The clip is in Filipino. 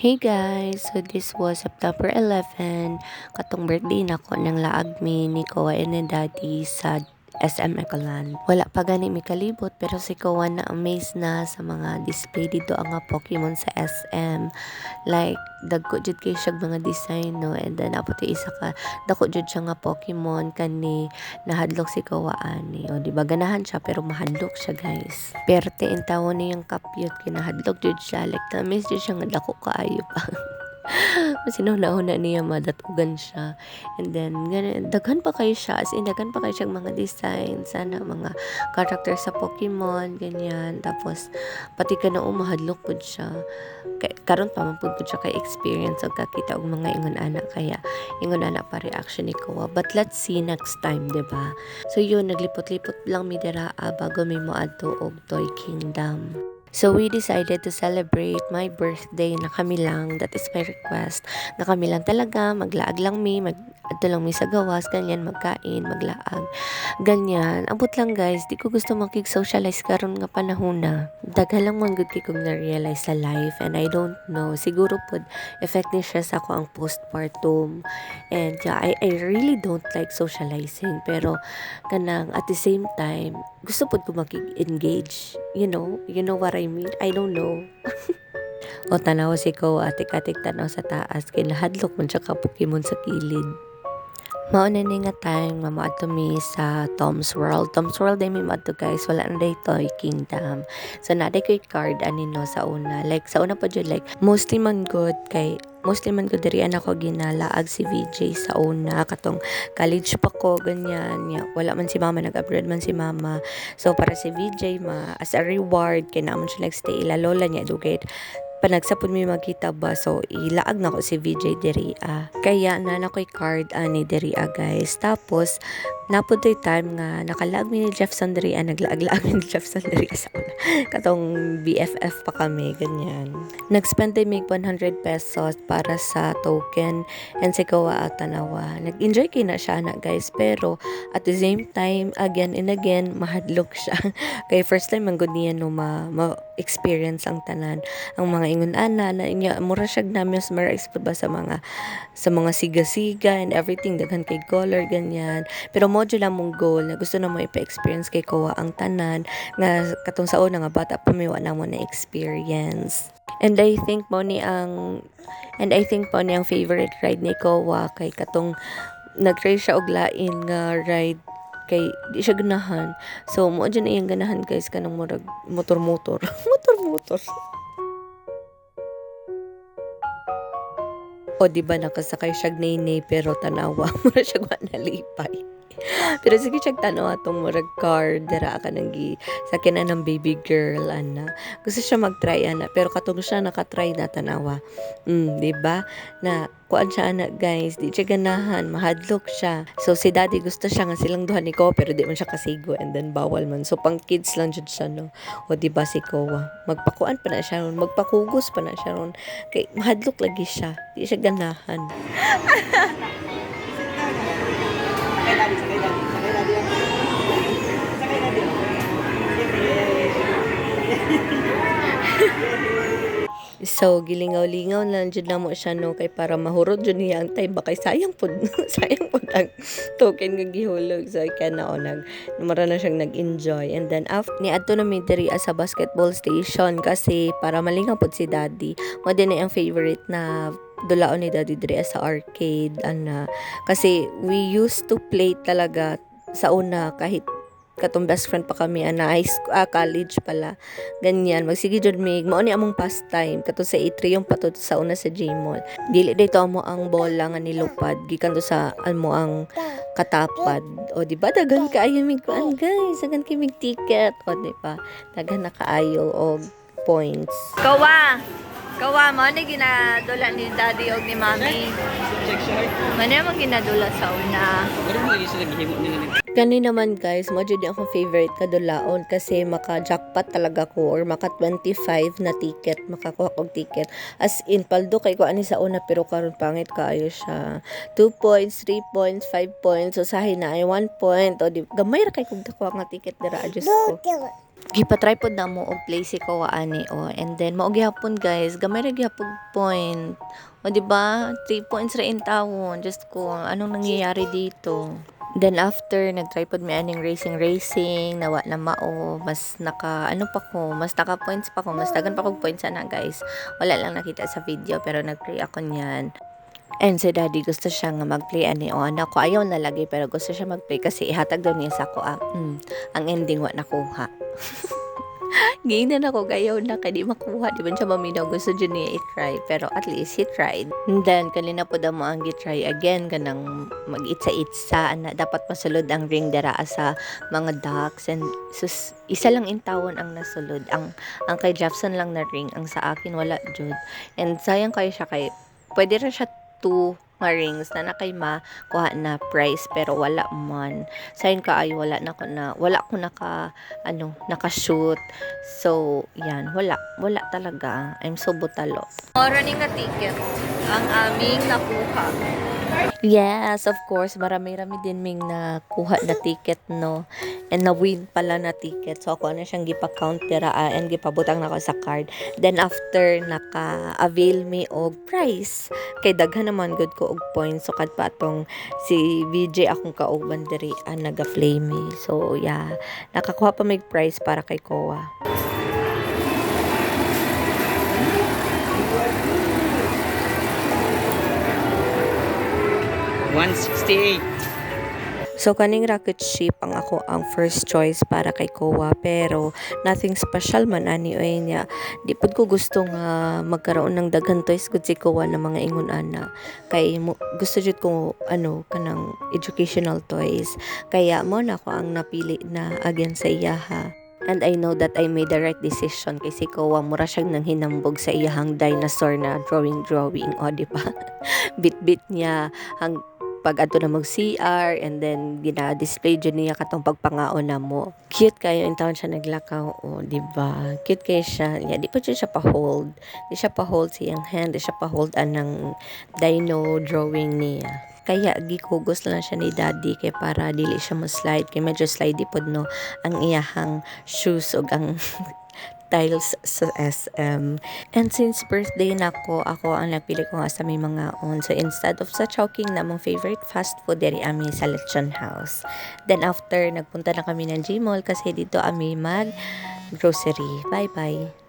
Hey guys, so this was September 11, katong birthday na ko ng laag mi ni Kowa and ni Daddy sa SM Ecoland. Wala pa gani mi kalibot pero si Kowa na amazed na sa mga display dito ang mga Pokemon sa SM. Like dagko jud kay siya mga design no, and then apo isa ka dako jud siya nga Pokemon kani nahadlok si Kowa ani. O di ba ganahan siya pero mahadlok siya guys. Perte in tawon niyang kapyot kinahadlok jud siya, like na-miss jud siya nga dako kaayo pa. Masinuna-una niya madatugan siya. And then, daghan pa kayo siya. As in, daghan pa kayo siyang mga design. Sana, mga character sa Pokemon, ganyan. Tapos, pati ka na umahadlok po siya. Karon pa man po siya kay experience o kakita og mga ingon anak. Kaya, ingon anak pa reaction ni Kowa. But let's see next time, diba? So, yun, naglipot-lipot lang mi dira bago mi moadto og Toy Kingdom. So, we decided to celebrate my birthday na kami lang. That is my request. Na kami lang talaga. Maglaag lang mi. Adto lang mi sa gawas. Ganyan. Magkain. Maglaag. Ganyan. Abot lang guys. Di ko gusto makig-socialize karon nga panahon na. Daghan lang man good kay kong na-realize sa life. And I don't know. Siguro po, effect ni siya sa ako ang postpartum. And yeah, I really don't like socializing. Pero, kanang at the same time, gusto po ko makig-engage. You know what I mean? I don't know. O tanaw si ko atik-atik tanaw sa taas kay nahadlok man siya ka Pokemon sa kilid. Mao na ni nga time mamaadto mi sa Tom's World. Tom's World ay mi maadto guys, wala na day Toy Kingdom. So na day koy card ani no sa una. Like sa una pa jud like mostly man good diri anak ko ginalaag si VJ sa una katong college pa ko ganyan ya. Wala man si mama, nag-abroad man si mama. So para si VJ as a reward kay naman siya nagstay ila lola niya dugay panagsapon mi magkita ba, so ilaag na ko si VJ diri kaya na ko'y card ani diri guys. Tapos napod to'y time nga nakalaag mi ni Jeffson diri naglaag-laag mi ni Jeffson diri sa una katong BFF pa kami ganyan. Nag-spend mi 100 pesos para sa token and si Kawa tanawa. Nag-enjoy kay na siya na guys, pero at the same time again and again mahadlok siya. Kay first time man gud niya no ma-experience ang tanan, ang mga ingon ana na inya mura siya namyos mara-explore ba sa mga siga-siga and everything, daghan kay color ganyan. Pero mo lang mong goal na gusto na mo ipa-experience kay Kowa ang tanan nga katong sa una nga bata pa may wala mo na experience. And I think mo ni ang favorite ride ni Kowa kay katong nag-try siya og lain nga ride kay di siya ganahan. So mo dyan iyang ganahan guys kanang murag motor-motor. Motor-motor. O di ba nakasakay siya nay pero tanawa mura siya nalipay. Pero sige check tanaw atong murag car dira ka nang sakyan na ng baby girl ana. Gusto siya mag-try ana pero katong siya nakatry na tanawa. Di ba? Na kuan siya ana guys, di siya ganahan, mahadlok siya. So si daddy gusto siya nga silang duha ni ko pero di man siya kasigo and then bawal man. So pang kids lang jud siya no. O di ba si Kowa, magpakuan pa na siya ron, magpakugos pa na siya ron. Kay mahadlok lagi siya. Di siya ganahan. So gilingaw-lingaw lang jud na mo siya no kay para mahurot jud niya ang time bakay sayang pud sayang pud ang token nga gihulog. So kana numara na siyang nag-enjoy. And then after ni adto na mi diri sa basketball station kasi para malingaw pud si daddy. Mo din ang favorite na dulaon ni daddy diri sa arcade kasi we used to play talaga sa una kahit katong best friend pa kami college pala ganyan magsige jud mig mao ni among pastime katong sa atrium patud sa una sa J-Mall. Dili dito amo ang bola nga nilupad gikan to sa ang katapad. O di ba daghan kaayo mig kuan guys, daghan kay mig ticket o di ba daghan na kaayo og points. Kawa mo ni ginadula ni daddy og ni mommy. Mano mo ginadula sa una. Kani naman guys, mo jud akong favorite kadulaon kasi maka-jackpot talaga ko or maka 25 na ticket, makakuha kog ticket. As in paldo kay ko ani sa una pero karon pangit kaayo siya. 2 points, 3 points, 5 points, usahay na ay 1 point. O di gamay ra kay kog dakuha nga ticket dira adjust ko. Gipatry pod na mo og place ko ani and then mao gihapon guys, gamay ra gihapon point. O di ba? 3 points ra in tawon. Just ko anong nangyayari dito. Then after nagtry pod mi aning racing nawa na mao, mas naka ano pa ko, mas naka points pa ko, mas dagan pa kog points ana guys. Wala lang nakita sa video pero nagplay ako niyan. And si daddy gusto siya nga mag-play ani o anak ko ayaw na lagi pero gusto siya mag-play kasi ihatag daw niya sa ko ang ending wa nakuha. Ngayon na ako gayaw na kay di makuha di ba siya maminaw gusto dyan niya i-try pero at least he tried. And then kanina po daw mo ang gi-try again kanang mag-itsa-itsa na dapat masulod ang ring dara sa mga ducks and isa lang in tawon ang nasulod ang kay Jefferson lang na ring ang sa akin wala jud and sayang kayo siya kay pwede ra siya 2 nga rings na nakay makuha na price pero wala man sayang kaayo wala ko naka-shoot so yan wala talaga I'm so butalo. Running nga ticket ang aming nakuha. Yes, of course. Marami-rami din ming nakuha na ticket, no? And na-win pala na ticket. So, ako na siyang gipa-count dira and gipabutang na ko sa card. Then, after, naka-avail me og price. Kay daghan naman good ko og points. So, kad pa atong si VJ akong kauban diri naga-play me. So, yeah. Nakakuha pa may price para kay Kowa. 168. So, kaning rocket ship ang first choice para kay Kowa. Pero, nothing special man ani oy niya. Di pud ko gusto nga magkaroon ng daghan toys gud si Kowa na mga ingon ana. Kay gusto jud ko kanang educational toys. Kaya mo na ako ang napili na again sa iyaha. And I know that I made the right decision kay si Kowa mura siyang nang hinambog sa iyahang dinosaur na drawing o di ba? Bit niya pag ato na mag-CR and then gina-display dyan niya katong pagpangaon na mo. Cute kayo in taon siya naglakaw di ba? Cute kayo siya. Yeah, di pa siya pa-hold. Di siya pa-hold siyang hand. Di siya pa-hold anang dino drawing niya. Kaya gikugos lang siya ni daddy kay para dili siya mo-slide. Kay medyo slidey pod no ang iyahang shoes o ang tiles sa SM. And since birthday na ako ang nagpili ko nga sa may mga on. So instead of sa Chowking na mong favorite fast food diri ami sa Lechon House. Then after nagpunta na kami ng Gmall kasi dito ami mag grocery. Bye bye.